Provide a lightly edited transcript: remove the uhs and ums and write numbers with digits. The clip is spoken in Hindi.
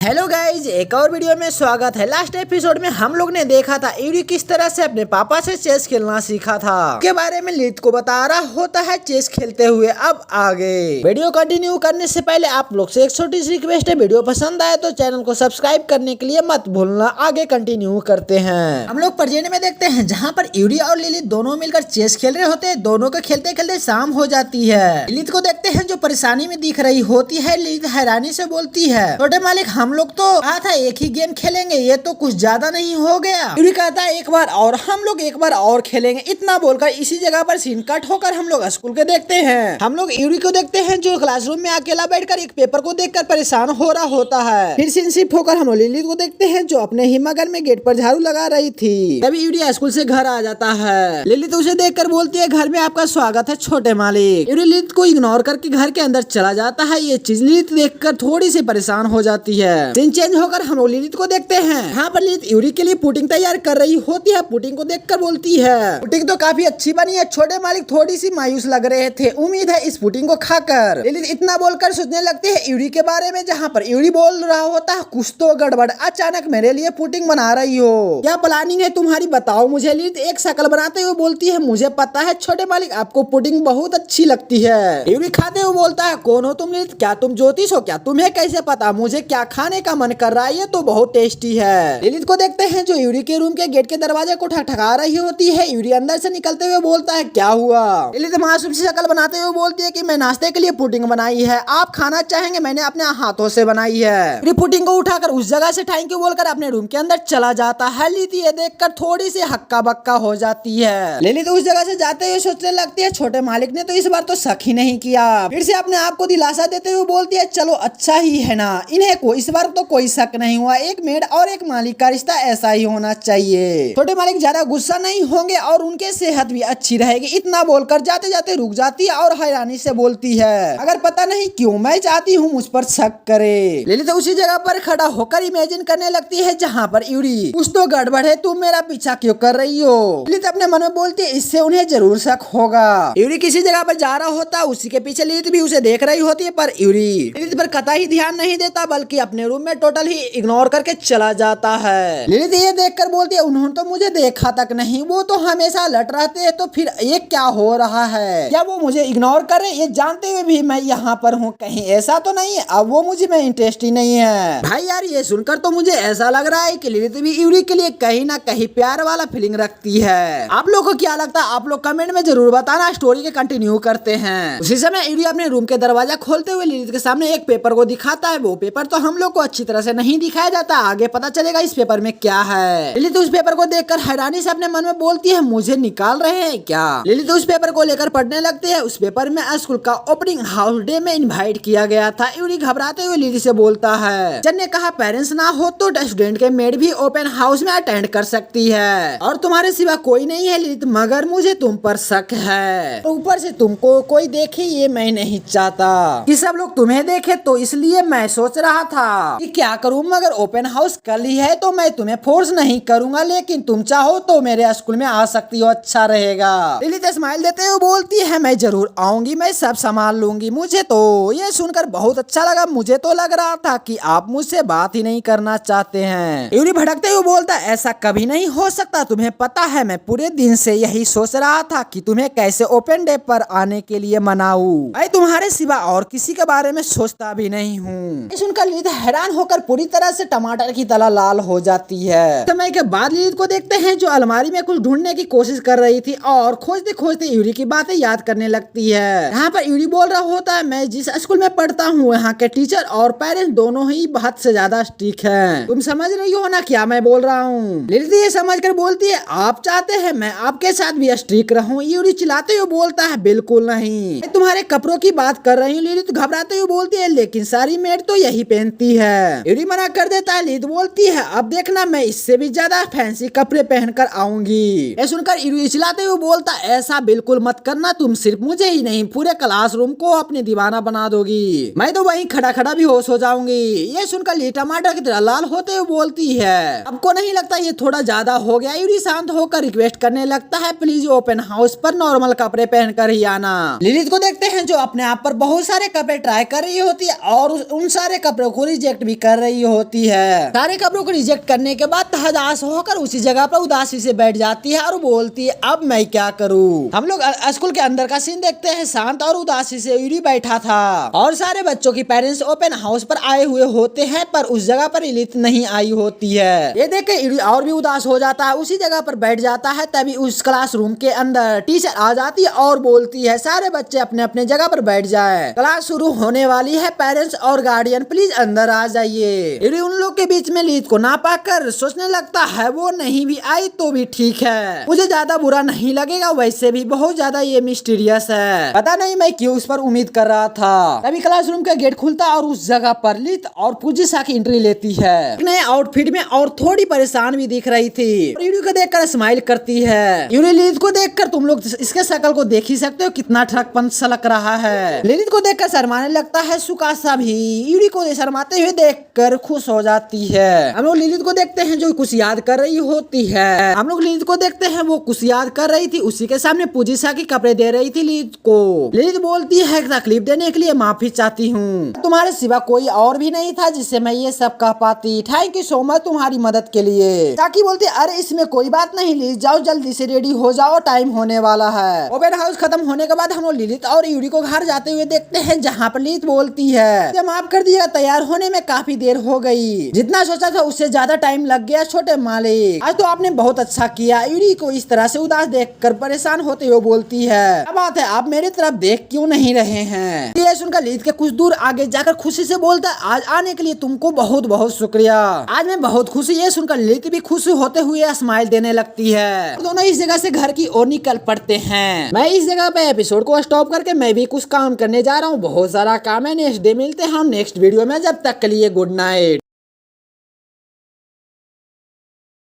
हेलो गाइज, एक और वीडियो में स्वागत है। लास्ट एपिसोड में हम लोग ने देखा था यूरी किस तरह से अपने पापा से चेस खेलना सीखा था। के बारे में लित को बता रहा होता है चेस खेलते हुए। अब आगे वीडियो कंटिन्यू करने से पहले आप लोग से एक छोटी सी रिक्वेस्ट है, वीडियो पसंद आए तो चैनल को सब्सक्राइब करने के लिए मत भूलना। आगे कंटिन्यू करते हैं। हम लोग प्रेजेंट में देखते हैं जहाँ पर यूरी और लिलित दोनों मिलकर चेस खेल रहे होते हैं। दोनों को खेलते खेलते शाम हो जाती है। लिलित को देखते हैं जो परेशानी में दिख रही होती है। लिलित हैरानी से बोलती है, छोटे मालिक हम लोग तो कहा था एक ही गेम खेलेंगे, ये तो कुछ ज्यादा नहीं हो गया। यूरी कहता है एक बार और, हम लोग एक बार और खेलेंगे। इतना बोलकर इसी जगह पर सीन कट होकर हम लोग स्कूल के देखते हैं। हम लोग यूरी को देखते हैं जो क्लासरूम में अकेला बैठकर एक पेपर को देखकर परेशान हो रहा होता है। फिर सीन शिफ्ट होकर हम लोग लिलित को देखते हैं जो अपने ही मगन में गेट पर झाड़ू लगा रही थी। तभी यूरी स्कूल से घर आ जाता है। लिलित उसे देखकर बोलती है, घर में आपका स्वागत है छोटे मालिक। यूरी लिलित को इग्नोर करके घर के अंदर चला जाता है। ये चीज लिलित देखकर थोड़ी सी परेशान हो जाती है। चेंज होकर हम लोग लिलित को देखते हैं। यहाँ पर लिलित यूरी के लिए पुडिंग तैयार कर रही होती है। पुडिंग को देखकर बोलती है, पुडिंग तो काफी अच्छी बनी है। छोटे मालिक थोड़ी सी मायूस लग रहे थे, उम्मीद है इस पुडिंग को खाकर। लिलित इतना बोलकर सोचने लगती है यूरी के बारे में। जहाँ पर यूरी बोल रहा होता है कुछ तो गड़बड़, अचानक मेरे लिए पुडिंग बना रही हो, क्या प्लानिंग है तुम्हारी, बताओ मुझे। लिलित एक शकल बनाते हुए बोलती है, मुझे पता है छोटे मालिक आपको पुडिंग बहुत अच्छी लगती है। यूरी खाते हुए बोलता है, कौन हो तुम लिलित, क्या तुम ज्योतिष हो क्या, तुम्हें कैसे पता मुझे क्या खाने का मन कर रहा है, ये तो बहुत टेस्टी है। लिलित को देखते हैं जो यूरी के रूम के गेट के दरवाजे को ठकठका रही होती है। यूरी अंदर से निकलते हुए बोलता है, क्या हुआ। लिलित मासूम सी शक्ल बनाते हुए बोलती है कि मैं नाश्ते के लिए पुडिंग बनाई है, आप खाना चाहेंगे, मैंने अपने हाथों से बनाई है। यूरी पुडिंग को उठाकर उस जगह से थैंक यू बोलकर अपने रूम के अंदर चला जाता है। लिलित ये देखकर थोड़ी सी हक्का बक्का हो जाती है। लिलित उस जगह से जाते हुए सोचने लगती है, छोटे मालिक ने तो इस बार तो शक ही नहीं किया। फिर से अपने आप को दिलासा देते हुए बोलती है, चलो अच्छा ही है ना, इन्हें को इस बार तो कोई शक नहीं हुआ। एक मेड और एक मालिक का रिश्ता ऐसा ही होना चाहिए। छोटे मालिक ज्यादा गुस्सा नहीं होंगे और उनके सेहत भी अच्छी रहेगी। इतना बोलकर जाते जाते रुक जाती है और हैरानी से बोलती है, अगर पता नहीं क्यों मैं चाहती हूँ मुझ पर शक करे। लिलित उसी जगह पर खड़ा होकर इमेजिन करने लगती है जहाँ पर यूरी, कुछ तो गड़बड़ है, तुम मेरा पीछा क्यों कर रही हो। लिलित अपने मन में बोलती है, इससे उन्हें जरूर शक होगा। यूरी किसी जगह पर जा रहा होता है, उसी के पीछे लिलित भी उसे देख रही होती है, पर यूरी लिलित पर कतई ध्यान नहीं देता बल्कि अपने रूम में टोटल ही इग्नोर करके चला जाता है। लिलित ये देखकर बोलती है, उन्होंने तो मुझे देखा तक नहीं, वो तो हमेशा लट रहते हैं, तो फिर ये क्या हो रहा है, क्या वो मुझे इग्नोर कर रहे, ये जानते हुए भी मैं यहाँ पर हूँ, कहीं ऐसा तो नहीं है अब वो मुझे में इंटरेस्ट ही नहीं है। भाई यार ये सुनकर तो मुझे ऐसा लग रहा है कि लिलित भी यूरी के लिए कहीं ना कहीं प्यार वाला फीलिंग रखती है। आप लोग को क्या लगता है, आप लोग कमेंट में जरूर बताना। स्टोरी के कंटिन्यू करते हैं। उसी समय यूरी अपने रूम के दरवाजा खोलते हुए लिलित के सामने एक पेपर को दिखाता है। वो पेपर तो हम लोग को अच्छी तरह से नहीं दिखाया जाता, आगे पता चलेगा इस पेपर में क्या है। लिलित उस पेपर को देखकर हैरानी से अपने मन में बोलती है, मुझे निकाल रहे हैं क्या। लिलित उस पेपर को लेकर पढ़ने लगती है। उस पेपर में स्कूल का ओपनिंग हाउस डे में इनवाइट किया गया था। यूरी घबराते हुए लिलित से बोलता है, जन ने कहा पेरेंट्स ना हो तो स्टूडेंट के मेड भी ओपन हाउस में अटेंड कर सकती है और तुम्हारे सिवा कोई नहीं है लिलित, मगर मुझे तुम पर शक है। ऊपर से तुमको कोई देखे ये मैं नहीं चाहता कि सब लोग तुम्हें देखे, तो इसलिए मैं सोच रहा था कि क्या करूं, मगर ओपन हाउस कल ही है तो मैं तुम्हें फोर्स नहीं करूंगा, लेकिन तुम चाहो तो मेरे स्कूल में आ सकती हो, अच्छा रहेगा। लिलित स्माइल देते हुए बोलती है, मैं जरूर आऊंगी, मैं सब संभाल लूंगी। मुझे तो ये सुनकर बहुत अच्छा लगा, मुझे तो लग रहा था कि आप मुझसे बात ही नहीं करना चाहते हैं। यूरी भड़कते हुए बोलता, ऐसा कभी नहीं हो सकता, तुम्हें पता है मैं पूरे दिन से यही सोच रहा था कि तुम्हें कैसे ओपन डे पर आने के लिए मनाऊं। मैं तुम्हारे सिवा और किसी के बारे में सोचता भी नहीं हूँ। सुनकर लिलित हैरान होकर पूरी तरह से टमाटर की तरह लाल हो जाती है। समय के बाद लिलित को देखते हैं जो अलमारी में कुछ ढूंढने की कोशिश कर रही थी और खोजते खोजते यूरी की बातें याद करने लगती है। यहाँ पर यूरी बोल रहा होता है, मैं जिस स्कूल में पढ़ता हूँ यहाँ के टीचर और पेरेंट्स दोनों ही बहुत से ज्यादा स्ट्रिक्ट हैं। तुम समझ रही हो ना क्या मैं बोल रहा हूँ। लिलित ये समझ कर बोलती है, आप चाहते हैं मैं आपके साथ भी स्ट्रिक्ट रहूं। यूरी चिल्लाते हुए बोलता है, बिल्कुल नहीं, मैं तुम्हारे कपड़ों की बात कर रही हूँ। लिलित घबराते हुए बोलती है, लेकिन सारी मेड तो यही पहनती है। यूरी मना कर देता है। लिलित बोलती है, अब देखना मैं इससे भी ज्यादा फैंसी कपड़े पहनकर आऊंगी। ये सुनकर यूरी चिल्लाते हुए बोलता, ऐसा बिल्कुल मत करना, तुम सिर्फ मुझे ही नहीं पूरे क्लासरूम को अपनी दीवाना बना दोगी, मैं तो वहीं खड़ा खड़ा भी होश हो जाऊंगी। ये सुनकर लिलित टमाटर की तरह लाल होते हुए बोलती है, आपको नहीं लगता ये थोड़ा ज्यादा हो गया। यूरी शांत होकर रिक्वेस्ट करने लगता है, प्लीज ओपन हाउस पर नॉर्मल कपड़े पहनकर ही आना। लिलित को देखते हैं जो अपने आप पर बहुत सारे कपड़े ट्राई कर रही होती है और उन सारे कपड़ों को रिजेक्ट रिजेक्ट भी कर रही होती है। सारे कपड़ों को रिजेक्ट करने के बाद हताश होकर उसी जगह पर उदासी से बैठ जाती है और बोलती है अब मैं क्या करूँ। हम लोग स्कूल के अंदर का सीन देखते हैं। शांत और उदासी से यूरी बैठा था और सारे बच्चों की पेरेंट्स ओपन हाउस पर आए हुए होते हैं, पर उस जगह पर लिलित नहीं आई होती है। ये देख के यूरी और भी उदास हो जाता है, उसी जगह पर बैठ जाता है। तभी उस क्लासरूम के अंदर टीचर आ जाती है और बोलती है सारे बच्चे अपने अपने जगह पर बैठ जाएं, क्लास शुरू होने वाली है, पेरेंट्स और गार्डियन प्लीज अंदर आ जाइए। यूरी उन लोग के बीच में लिलित को ना पाकर सोचने लगता है वो नहीं भी आई तो भी ठीक है, मुझे ज्यादा बुरा नहीं लगेगा, वैसे भी बहुत ज्यादा ये मिस्टीरियस है, पता नहीं मैं क्यों उस पर उम्मीद कर रहा था। तभी क्लासरूम का गेट खुलता और उस जगह पर लिलित और पूजिशा की एंट्री लेती है नए आउटफिट में और थोड़ी परेशान भी दिख रही थी। यूरी को देखकर स्माइल करती है। यूरी लिलित को देखकर तुम लोग इसके शक्ल को देख ही सकते हो कितना ठरकपन सा लग रहा है। लिलित को देखकर शर्माने लगता है। सुकाशा भी यूरी को शर्माते हुए देखकर खुश हो जाती है। हम लोग लिलित को देखते हैं जो कुछ याद कर रही होती है। हम लोग लिलित को देखते हैं वो कुछ याद कर रही थी, उसी के सामने पूजिशा के कपड़े दे रही थी लिलित को। लिलित बोलती है तकलीफ देने के लिए माफी चाहती हूँ, तुम्हारे सिवा कोई और भी नहीं था जिससे मैं ये सब कह पाती, थैंक यू सो मच तुम्हारी मदद के लिए। चाकी बोलती अरे इसमें कोई बात नहीं लिलित, जाओ जल्दी से रेडी हो जाओ, टाइम होने वाला है। ओपन हाउस खत्म होने के बाद हम लोग लिलित और यूरी को घर जाते हुए देखते हैं, जहाँ पर लिलित बोलती है माफ कर दिया, तैयार होने में काफी देर हो गई, जितना सोचा था उससे ज्यादा टाइम लग गया छोटे मालिक, आज तो आपने बहुत अच्छा किया। यूरी को इस तरह से उदास देखकर परेशान होते हुए बोलती है क्या बात है आप मेरी तरफ देख क्यों नहीं रहे हैं। ये सुनकर लिलित के कुछ दूर आगे जाकर खुशी से बोलता है आज आने के लिए तुमको बहुत बहुत शुक्रिया, आज मैं बहुत खुश। ये सुनकर लिलित भी खुश होते हुए स्माइल देने लगती है। दोनों इस जगह से घर की ओर निकल पड़ते हैं। मैं इस जगह पे एपिसोड को स्टॉप करके मैं भी कुछ काम करने जा रहा हूँ, बहुत सारा काम है। नेक्स्ट डे मिलते हैं हम नेक्स्ट वीडियो में, जब तक के लिए गुड नाइट।